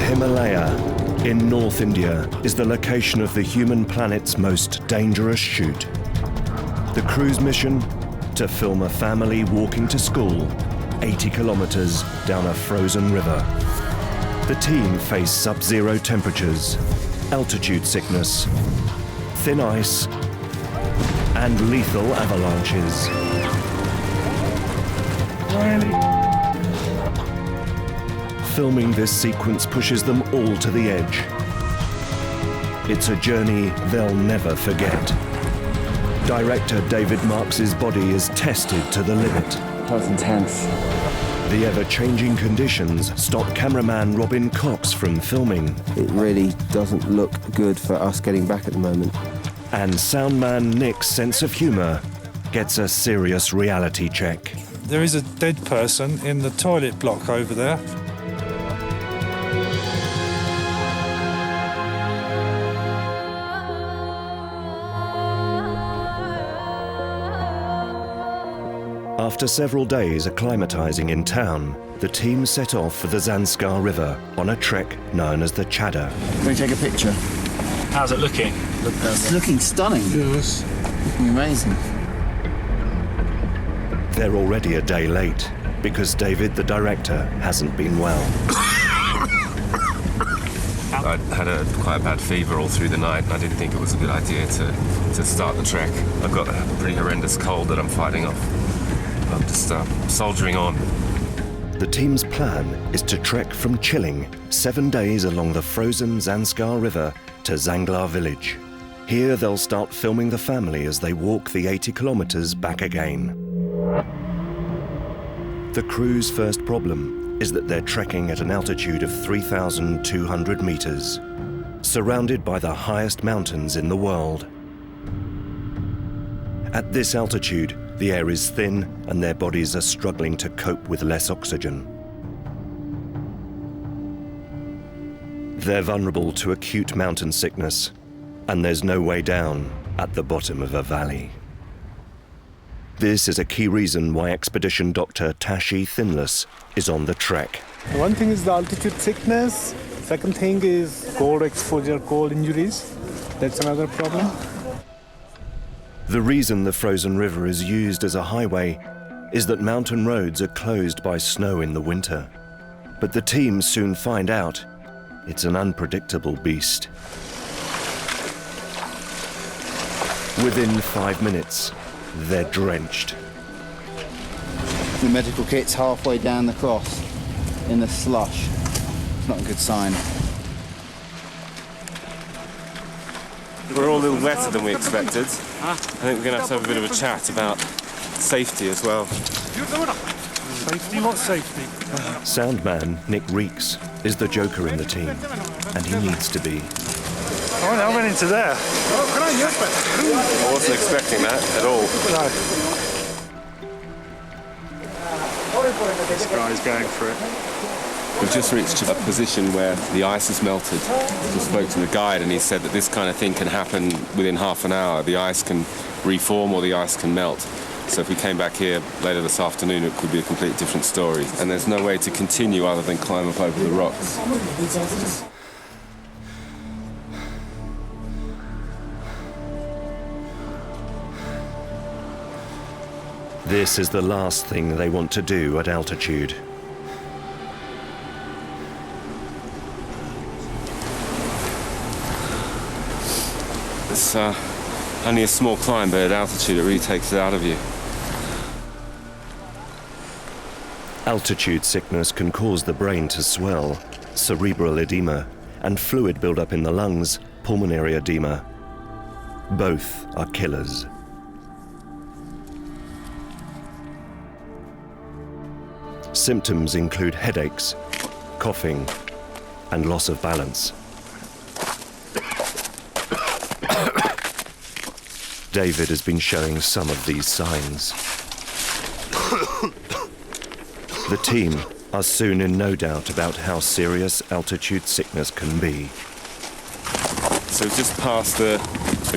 Himalaya in North India is the location of the human planet's most dangerous shoot. The crew's mission? To film a family walking to school 80 kilometers down a frozen river. The team face sub-zero temperatures, altitude sickness, thin ice, and lethal avalanches. Filming this sequence pushes them all to the edge. It's a journey they'll never forget. Director David Marks's body is tested to the limit. That was intense. The ever-changing conditions stop cameraman Robin Cox from filming. It really doesn't look good for us getting back at the moment. And soundman Nick's sense of humour gets a serious reality check. There is a dead person in the toilet block over there. After several days acclimatising in town, the team set off for the Zanskar River on a trek known as the Chadder. Can we take a picture? How's it looking? It's looking stunning. Yes. Looking amazing. They're already a day late because David, the director, hasn't been well. I had quite a bad fever all through the night, and I didn't think it was a good idea to start the trek. I've got a pretty horrendous cold that I'm fighting off. I'm just soldiering on. The team's plan is to trek from Chilling 7 days along the frozen Zanskar River to Zanglar village. Here they'll start filming the family as they walk the 80 kilometers back again. The crew's first problem is that they're trekking at an altitude of 3,200 meters, surrounded by the highest mountains in the world. At this altitude, the air is thin and their bodies are struggling to cope with less oxygen. They're vulnerable to acute mountain sickness, and there's no way down at the bottom of a valley. This is a key reason why expedition doctor Tashi Thinless is on the trek. One thing is the altitude sickness. Second thing is cold exposure, cold injuries. That's another problem. The reason the frozen river is used as a highway is that mountain roads are closed by snow in the winter. But the team soon find out it's an unpredictable beast. Within 5 minutes, they're drenched. The medical kit's halfway down the cross in the slush. It's not a good sign. We're all a little wetter than we expected. I think we're going to have a bit of a chat about safety as well. Safety? What safety? Soundman Nick Reeks is the joker in the team, and he needs to be. I went into there. I wasn't expecting that at all. No. This guy's going for it. We've just reached a position where the ice has melted. I just spoke to the guide and he said that this kind of thing can happen within half an hour. The ice can reform or the ice can melt. So if we came back here later this afternoon, it could be a completely different story. And there's no way to continue other than climb up over the rocks. This is the last thing they want to do at altitude. It's only a small climb, but at altitude it really takes it out of you. Altitude sickness can cause the brain to swell, cerebral edema, and fluid buildup in the lungs, pulmonary edema. Both are killers. Symptoms include headaches, coughing, and loss of balance. David has been showing some of these signs. The team are soon in no doubt about how serious altitude sickness can be. So we've just passed a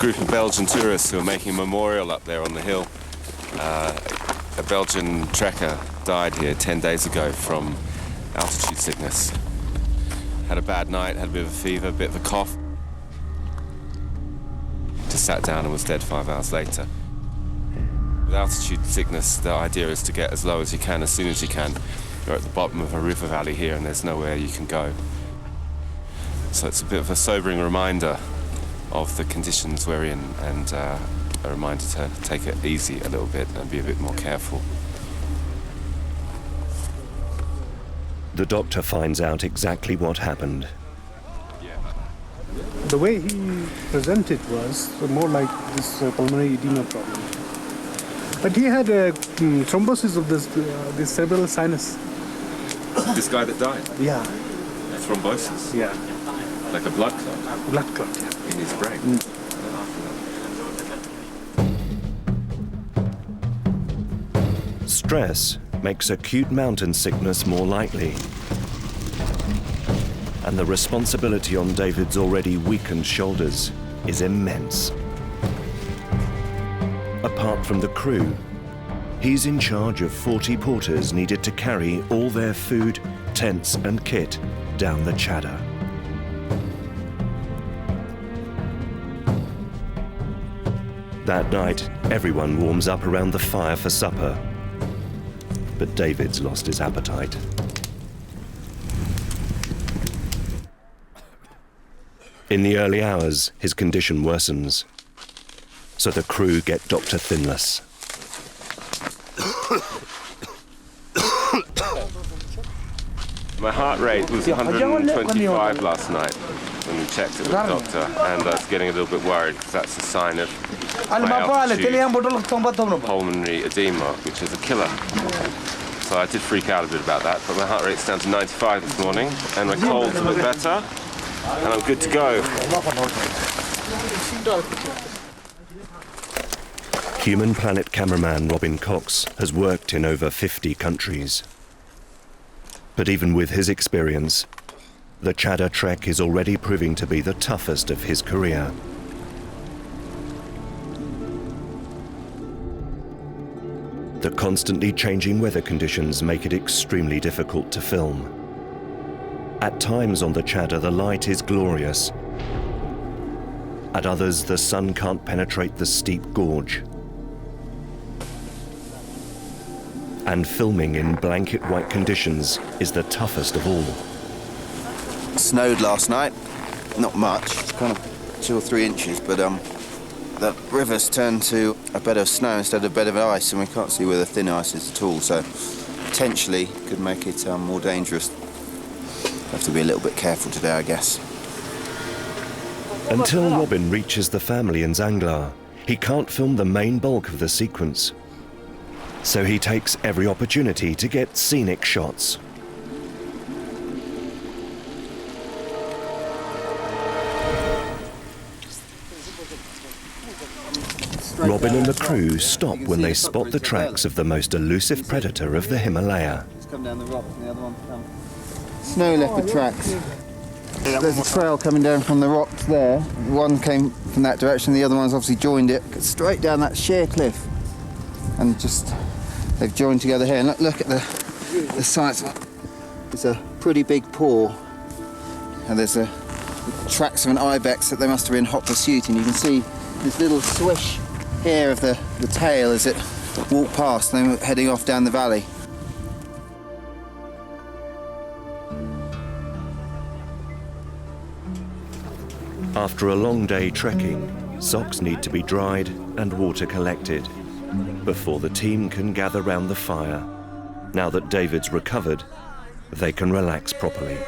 group of Belgian tourists who are making a memorial up there on the hill. A Belgian trekker died here 10 days ago from altitude sickness. had a bad night, had a bit of a fever, a bit of a cough. Just sat down and was dead 5 hours later. With altitude sickness, the idea is to get as low as you can, as soon as you can. You're at the bottom of a river valley here and there's nowhere you can go. So it's a bit of a sobering reminder of the conditions we're in, and a reminder to take it easy a little bit and be a bit more careful. The doctor finds out exactly what happened. The way he presented was more like this pulmonary edema problem. But he had a thrombosis of this cerebral sinus. This guy that died? Yeah. Thrombosis? Yeah. Like a blood clot? Blood clot, yeah. In his brain? Stress makes acute mountain sickness more likely. And the responsibility on David's already weakened shoulders is immense. Apart from the crew, he's in charge of 40 porters needed to carry all their food, tents and kit down the Chadha. That night, everyone warms up around the fire for supper. But David's lost his appetite. In the early hours, his condition worsens. So the crew get Dr. Thinless. My heart rate was 125 last night when we checked it with the doctor, and I was getting a little bit worried because that's a sign of pulmonary edema, which is a killer. So I did freak out a bit about that, but my heart rate's down to 95 this morning, and my cold's a bit better, and I'm good to go. Human Planet cameraman Robin Cox has worked in over 50 countries. But even with his experience, the Chadha trek is already proving to be the toughest of his career. The constantly changing weather conditions make it extremely difficult to film. At times on the Chadha, the light is glorious. At others, the sun can't penetrate the steep gorge. And filming in blanket white conditions is the toughest of all. Snowed last night, not much, it's kind of 2 or 3 inches, but the river's turned to a bed of snow instead of a bed of ice, and we can't see where the thin ice is at all, so potentially could make it more dangerous. Have to be a little bit careful today, I guess. Until Robin reaches the family in Zanglar, he can't film the main bulk of the sequence. So he takes every opportunity to get scenic shots. Robin and the crew stop when they spot the tracks of the most elusive predator of the Himalaya. It's come down the rock and the other one come. Snow leopard tracks. There's a trail coming down from the rocks there. One came from that direction, the other one's obviously joined it straight down that sheer cliff. And just, they've joined together here. And look at the size. It's a pretty big paw. And there's the tracks of an ibex that they must have been in hot pursuit. And you can see this little swish here of the tail as it walked past, and then heading off down the valley. After a long day trekking, socks need to be dried and water collected before the team can gather round the fire. Now that David's recovered, they can relax properly.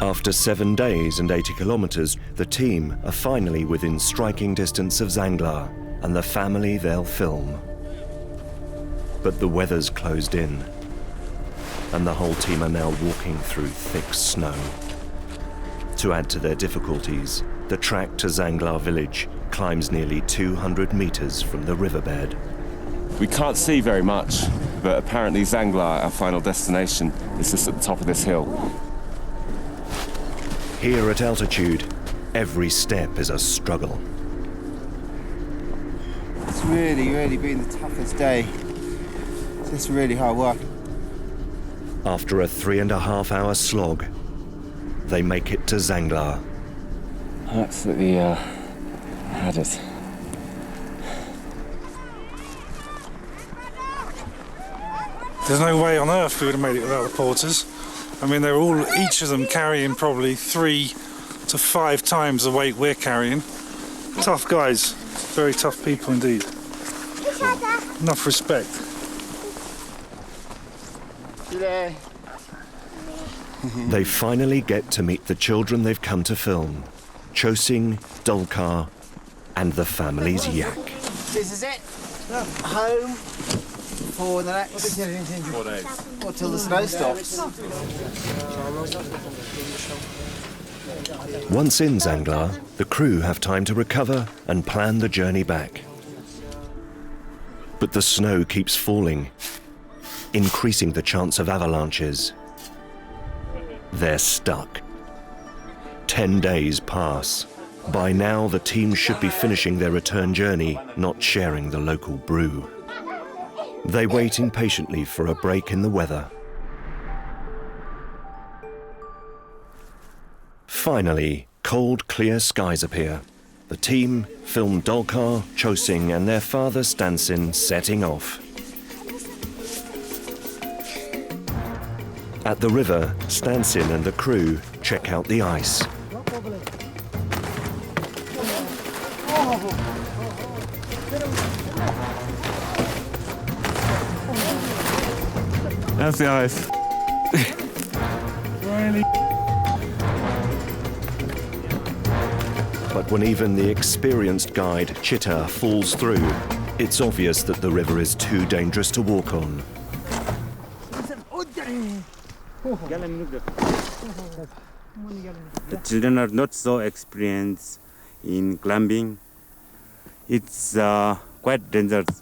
After 7 days and 80 kilometers, the team are finally within striking distance of Zanglar and the family they'll film. But the weather's closed in, and the whole team are now walking through thick snow. To add to their difficulties, the track to Zanglar village climbs nearly 200 meters from the riverbed. We can't see very much, but apparently Zanglar, our final destination, is just at the top of this hill. Here at altitude, every step is a struggle. It's really been the toughest day. It's just really hard work. After a 3.5-hour slog, they make it to Zanglar. Absolutely had it. There's no way on earth we would have made it without the porters. I mean, they're all, each of them carrying probably 3 to 5 times the weight we're carrying. Tough guys, very tough people indeed. Enough respect. They finally get to meet the children they've come to film. Chosing, Dolkar, and the family's yak. This is it. Home for the next 4 days. Or till the snow stops. Once in Zanglar, the crew have time to recover and plan the journey back. But the snow keeps falling, increasing the chance of avalanches. They're stuck. 10 days pass. By now, the team should be finishing their return journey, not sharing the local brew. They wait impatiently for a break in the weather. Finally, cold, clear skies appear. The team film Dolkar, Chosing, and their father Stansin setting off. At the river, Stansin and the crew check out the ice. That's the ice. But when even the experienced guide, Chitta, falls through, it's obvious that the river is too dangerous to walk on. The children are not so experienced in climbing. It's quite dangerous.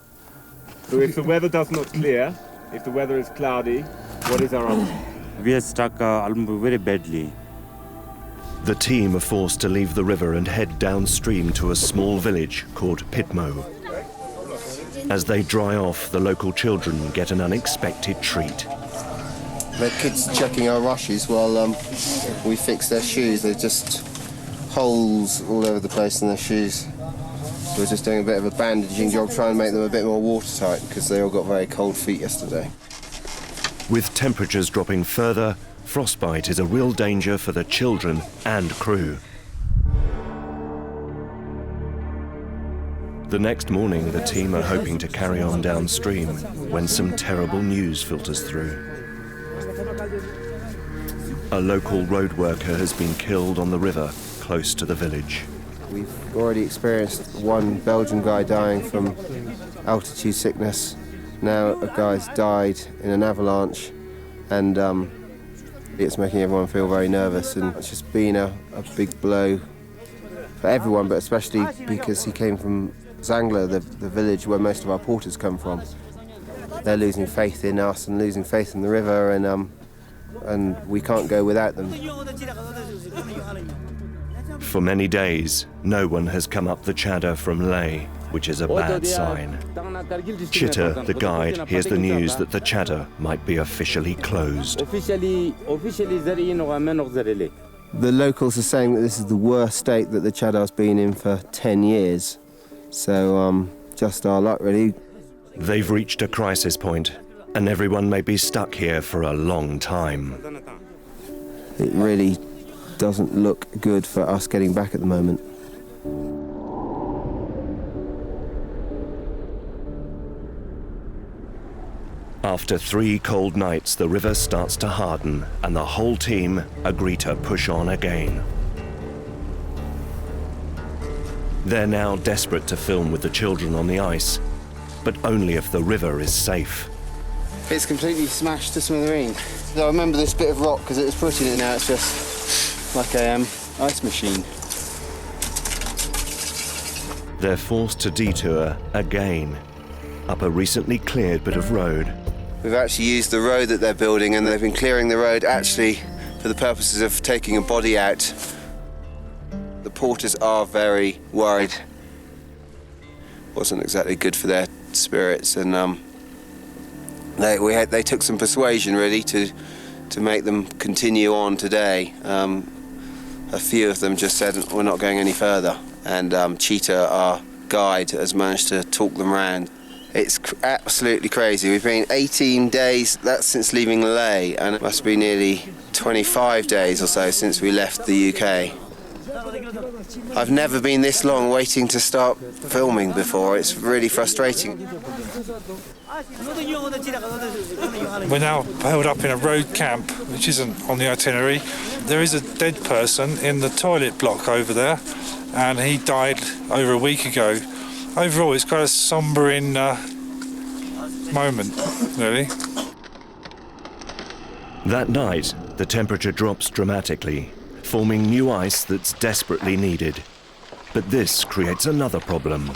So if the weather does not clear, if the weather is cloudy, what is our option? We are stuck very badly. The team are forced to leave the river and head downstream to a small village called Pitmo. As they dry off, the local children get an unexpected treat. The kids checking our rushes while we fix their shoes. They're just holes all over the place in their shoes. So we're just doing a bit of a bandaging job, trying to make them a bit more watertight because they all got very cold feet yesterday. With temperatures dropping further, frostbite is a real danger for the children and crew. The next morning, the team are hoping to carry on downstream when some terrible news filters through. A local road worker has been killed on the river close to the village. We've already experienced one Belgian guy dying from altitude sickness. Now a guy's died in an avalanche, and it's making everyone feel very nervous, and it's just been a big blow for everyone, but especially because he came from Zanglar, the village where most of our porters come from. They're losing faith in us and losing faith in the river, and we can't go without them. For many days, no one has come up the Chadha from Leh, which is a bad sign. Chitta, the guide, hears the news that the Chadha might be officially closed. The locals are saying that this is the worst state that the Chadha's been in for 10 years. So, just our luck, really. They've reached a crisis point, and everyone may be stuck here for a long time. It really doesn't look good for us getting back at the moment. After 3 cold nights, the river starts to harden, and the whole team agree to push on again. They're now desperate to film with the children on the ice, but only if the river is safe. It's completely smashed to smithereens. I remember this bit of rock because it was pretty, and now it's just like a ice machine. They're forced to detour again, up a recently cleared bit of road. We've actually used the road that they're building, and they've been clearing the road actually for the purposes of taking a body out. The porters are very worried. wasn't exactly good for their spirits, and they took some persuasion really to make them continue on today. A few of them just said we're not going any further, and Cheetah, our guide, has managed to talk them round. It's absolutely crazy. We've been 18 days, that's since leaving Leh, and it must be nearly 25 days or so since we left the UK. I've never been this long waiting to start filming before. It's really frustrating. We're now held up in a road camp, which isn't on the itinerary. There is a dead person in the toilet block over there, and he died over a week ago. Overall, it's quite a sombering moment, really. That night, the temperature drops dramatically, forming new ice that's desperately needed. But this creates another problem.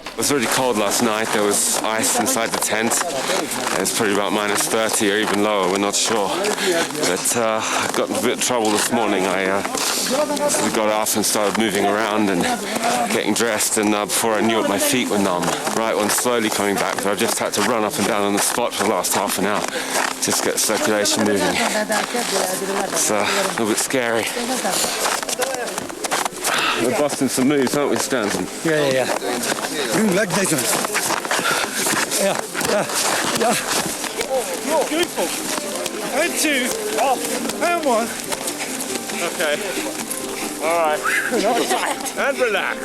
It was really cold last night. There was ice inside the tent. It was probably about minus 30 or even lower, we're not sure. But I got in a bit of trouble this morning. I got up and started moving around and getting dressed, and before I knew it, my feet were numb. Right one slowly coming back, but I've just had to run up and down on the spot for the last half an hour. Just get circulation moving. It's a little bit scary. We're busting some moves, aren't we, Stanton? Yeah. Like this one. Yeah. Good. And two. And one. Okay. All right. And relax.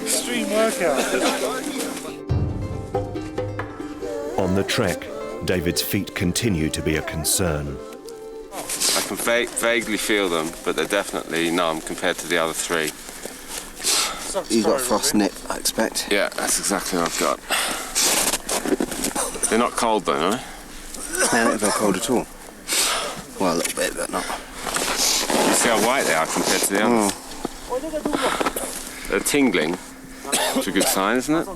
Extreme workout. On the trek, David's feet continue to be a concern. I can vaguely feel them, but they're definitely numb compared to the other three. You've got frost nip, I expect. Yeah, that's exactly what I've got. They're not cold though, no? They're not very cold at all. Well, a little bit, but not. You see how white they are compared to the others? They're tingling, which is a good sign, isn't it?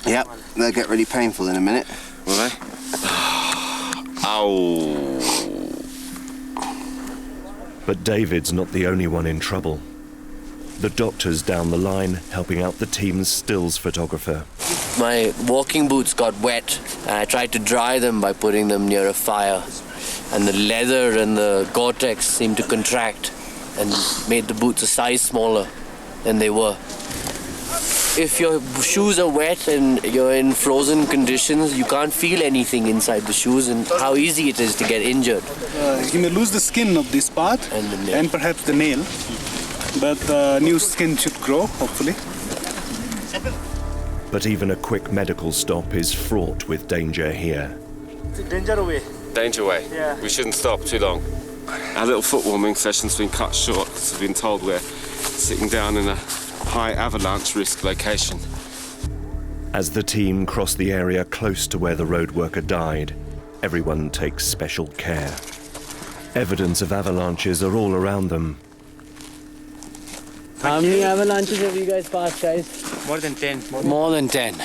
Yep, they'll get really painful in a minute. Will they? Ow! But David's not the only one in trouble. The doctor's down the line, helping out the team's stills photographer. My walking boots got wet, and I tried to dry them by putting them near a fire. And the leather and the Gore-Tex seemed to contract and made the boots a size smaller than they were. If your shoes are wet and you're in frozen conditions, you can't feel anything inside the shoes, and how easy it is to get injured. You may lose the skin of this part And the nail. and perhaps the nail, but new skin should grow, hopefully. But even a quick medical stop is fraught with danger here. Danger away. Danger way. Yeah. We shouldn't stop too long. Our little foot warming session's been cut short because we've been told we're sitting down in a high avalanche risk location. As the team cross the area close to where the road worker died, everyone takes special care. Evidence of avalanches are all around them. How many avalanches have you guys passed, guys? More than 10. More than 10.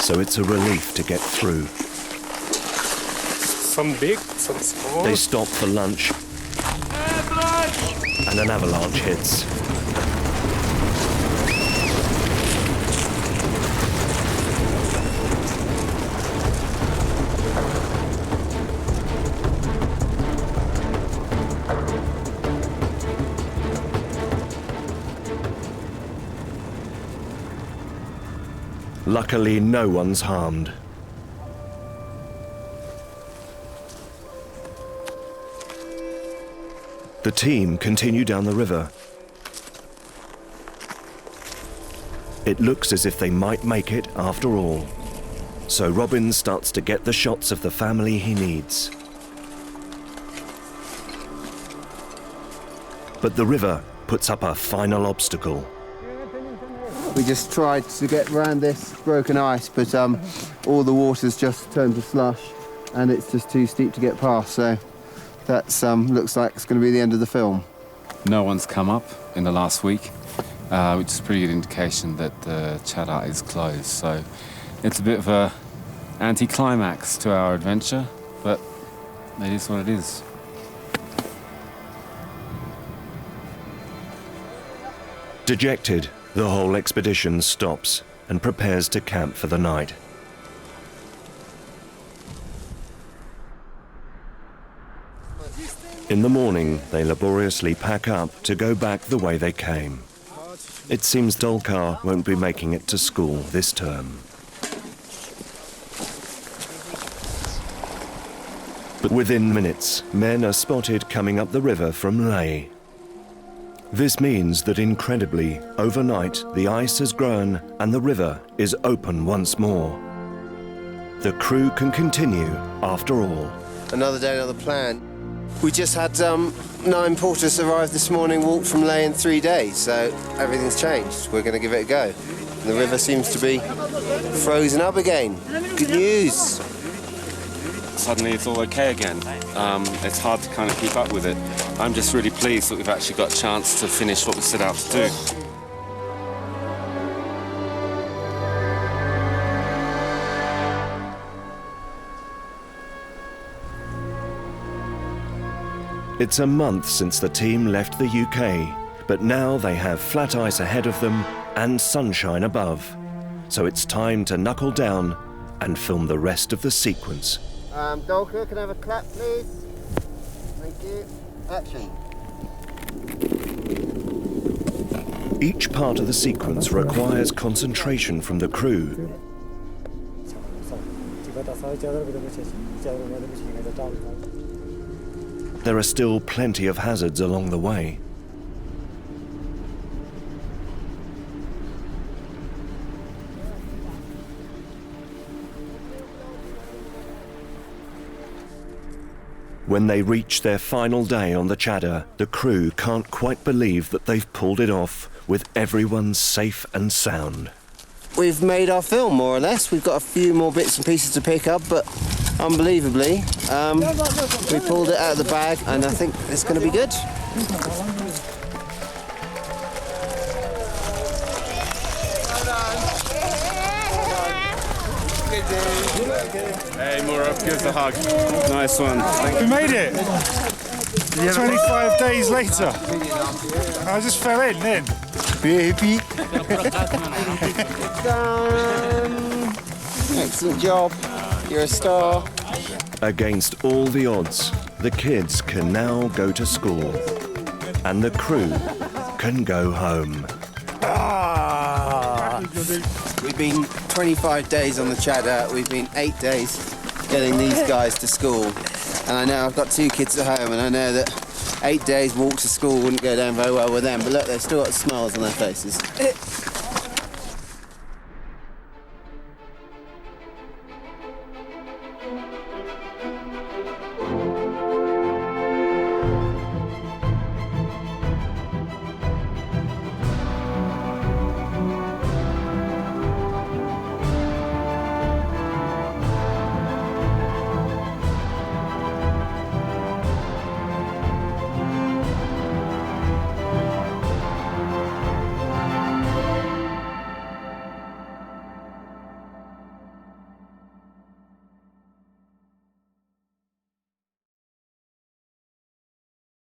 So it's a relief to get through. Some big, some small. They stop for lunch, and an avalanche hits. Luckily, no one's harmed. The team continue down the river. It looks as if they might make it after all. So Robin starts to get the shots of the family he needs. But the river puts up a final obstacle. We just tried to get around this broken ice, but all the water's just turned to slush, and it's just too steep to get past, so that's looks like it's going to be the end of the film. No one's come up in the last week, which is a pretty good indication that the Chadha is closed. So it's a bit of a anti-climax to our adventure, but it is what it is. Dejected, the whole expedition stops, and prepares to camp for the night. In the morning, they laboriously pack up to go back the way they came. It seems Dolkar won't be making it to school this term. But within minutes, men are spotted coming up the river from Leh. This means that incredibly, overnight, the ice has grown and the river is open once more. The crew can continue after all. Another day, another plan. We just had 9 porters arrive this morning, walked from Leh in 3 days, so everything's changed. We're going to give it a go. The river seems to be frozen up again. Good news. Suddenly it's all okay again. It's hard to kind of keep up with it. I'm just really pleased that we've actually got a chance to finish what we set out to do. It's a month since the team left the UK, but now they have flat ice ahead of them and sunshine above. So it's time to knuckle down and film the rest of the sequence. Dolkar, can I have a clap, please? Thank you. Action. Each part of the sequence requires concentration from the crew. There are still plenty of hazards along the way. When they reach their final day on the Chadder, the crew can't quite believe that they've pulled it off with everyone safe and sound. We've made our film, more or less. We've got a few more bits and pieces to pick up, but unbelievably, we pulled it out of the bag, and I think it's going to be good. Hey, Murab, give us a hug. Nice one. We made it! 25 days later. I just fell in then. Baby. Excellent job. You're a star. Against all the odds, the kids can now go to school, and the crew can go home. We've been 25 days on the Chadder. We've been 8 days getting these guys to school. And I know I've got 2 kids at home, and I know that 8 days walk to school wouldn't go down very well with them. But look, they've still got smiles on their faces.